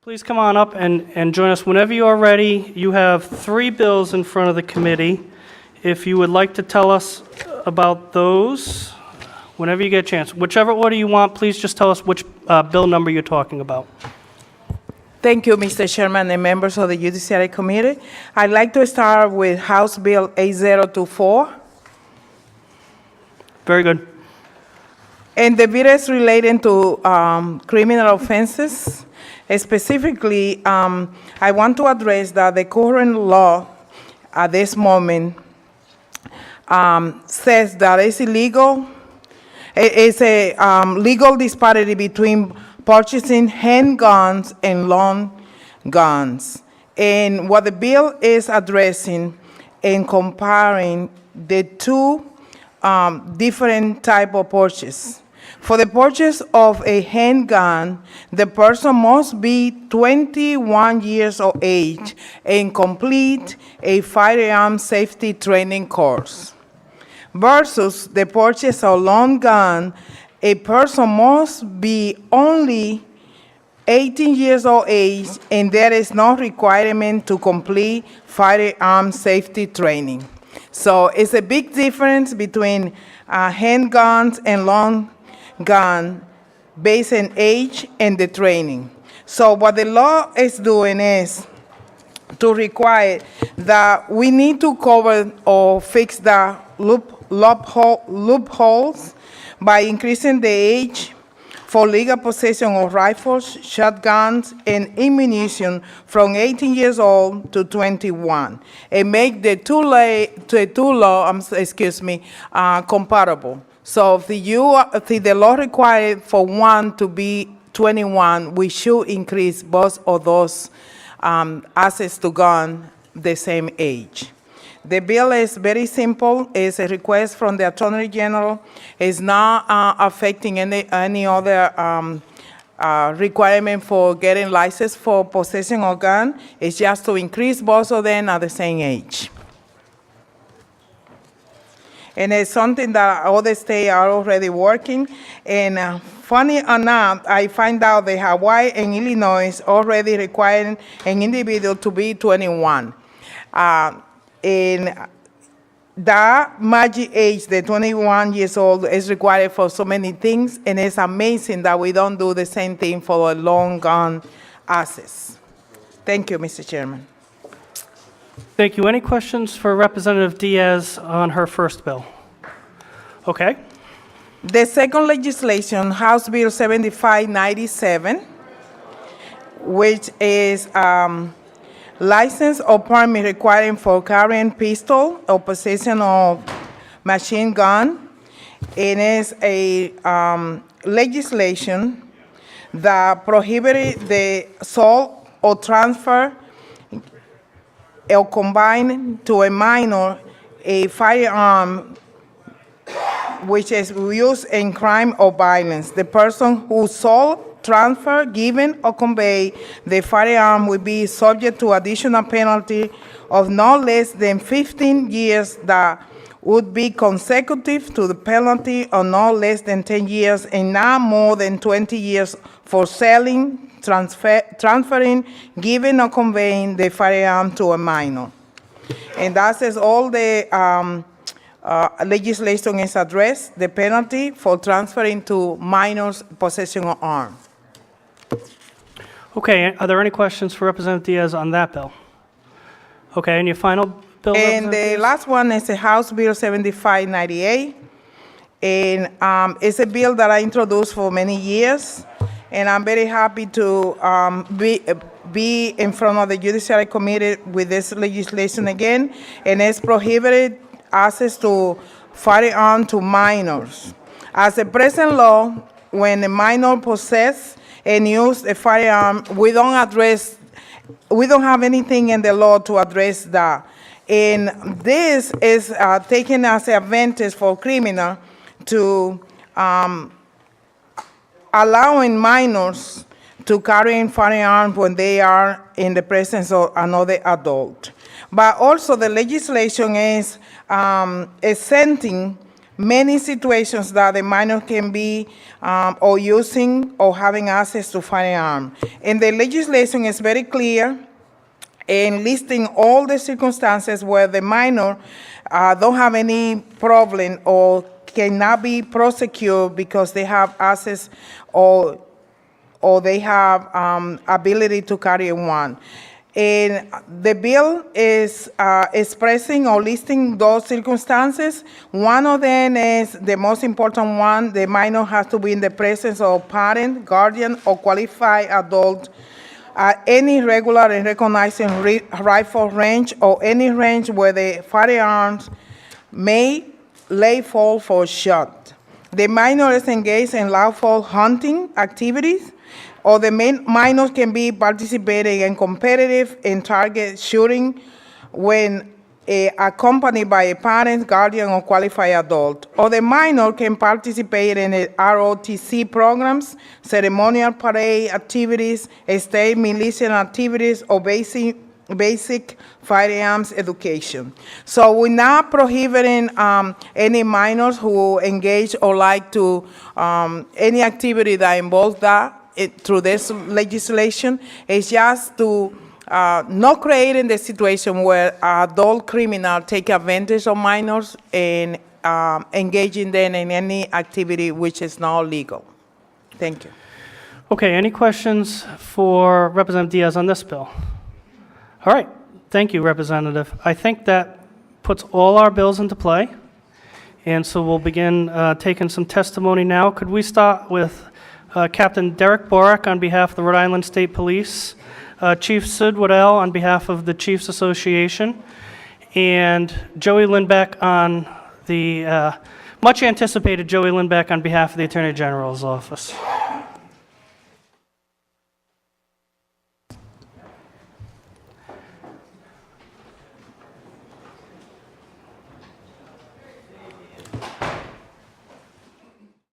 Please come on up and join us. Whenever you are ready, you have 3 bills in front of the committee. If you would like to tell us about those, whenever you get a chance, whichever order you want, please just tell us which bill number you're talking about. Thank you, Mr. Chairman and members of the Judiciary Committee. I'd like to start with House Bill 8024. Very good. And the bill is relating to criminal offenses. Specifically, I want to address that the current law at this moment says that it's illegal. It's a legal disparity between purchasing handguns and long guns. And what the bill is addressing and comparing the two different type of purchase. For the purchase of a handgun, the person must be 21 years of age and complete a firearm safety training course. Versus the purchase of long gun, a person must be only 18 years of age and there is no requirement to complete firearm safety training. So it's a big difference between handguns and long gun based on age and the training. So what the law is doing is to require that we need to cover or fix the loopholes by increasing the age for legal possession of rifles, shotguns, and ammunition from 18 years old to 21, and make the two laws comparable. So if the law required for one to be 21, we should increase both of those access to gun the same age. The bill is very simple. It's a request from the Attorney General. It's not affecting any other requirement for getting license for possessing a gun. It's just to increase both of them at the same age. And it's something that other states are already working. And funny enough, I find out that Hawaii and Illinois is already requiring an individual to be 21. And that magic age, the 21 years old, is required for so many things, and it's amazing that we don't do the same thing for a long gun access. Thank you, Mr. Chairman. Thank you. Any questions for Representative Diaz on her first bill? Okay. The second legislation, House Bill 7597, which is license or permit requiring for carrying pistol or possession of machine gun. It is a legislation that prohibited the sale or transfer or combine to a minor a firearm which is used in crime or violence. The person who sold, transfer, given, or convey the firearm will be subject to additional penalty of no less than 15 years that would be consecutive to the penalty of no less than 10 years and not more than 20 years for selling, transferring, giving, or conveying the firearm to a minor. And that is all the legislation is addressed, the penalty for transferring to minors possession of arms. Okay, are there any questions for Representative Diaz on that bill? Okay, and your final bill, And the last one is the House Bill 7598. And it's a bill that I introduced for many years. And I'm very happy to be in front of the Judiciary Committee with this legislation again. And it's prohibited access to firearm to minors. As the present law, when a minor possesses and use a firearm, we don't have anything in the law to address that. And this is taken as an advantage for criminal to allowing minors to carry firearms when they are in the presence of another adult. But also the legislation is exempting many situations that the minor can be or using or having access to firearm. And the legislation is very clear in listing all the circumstances where the minor don't have any problem or cannot be prosecuted because they have access or they have ability to carry one. And the bill is expressing or listing those circumstances. One of them is the most important one: the minor has to be in the presence of parent, guardian, or qualified adult at any regular and recognized rifle range or any range where the firearms may lay fall for shot. The minor is engaged in lawful hunting activities, or the minors can be participating in competitive and target shooting when accompanied by a parent, guardian, or qualified adult. Or the minor can participate in ROTC programs, ceremonial parade activities, state militia activities, or basic firearms education. So we're not prohibiting any minors who engage or like to any activity that involves that through this legislation. It's just to not creating the situation where adult criminals take advantage of minors and engaging them in any activity which is not legal. Thank you. Okay, any questions for Representative Diaz on this bill? All right, thank you, Representative. I think that puts all our bills into play, and so we'll begin taking some testimony now. Could we start with Captain Derrick Boric on behalf of the Rhode Island State Police, Chief Sid Waddell on behalf of the Chiefs Association, and Joey Lynn Back on the much anticipated Joey Lynn Back on behalf of the Attorney General's office.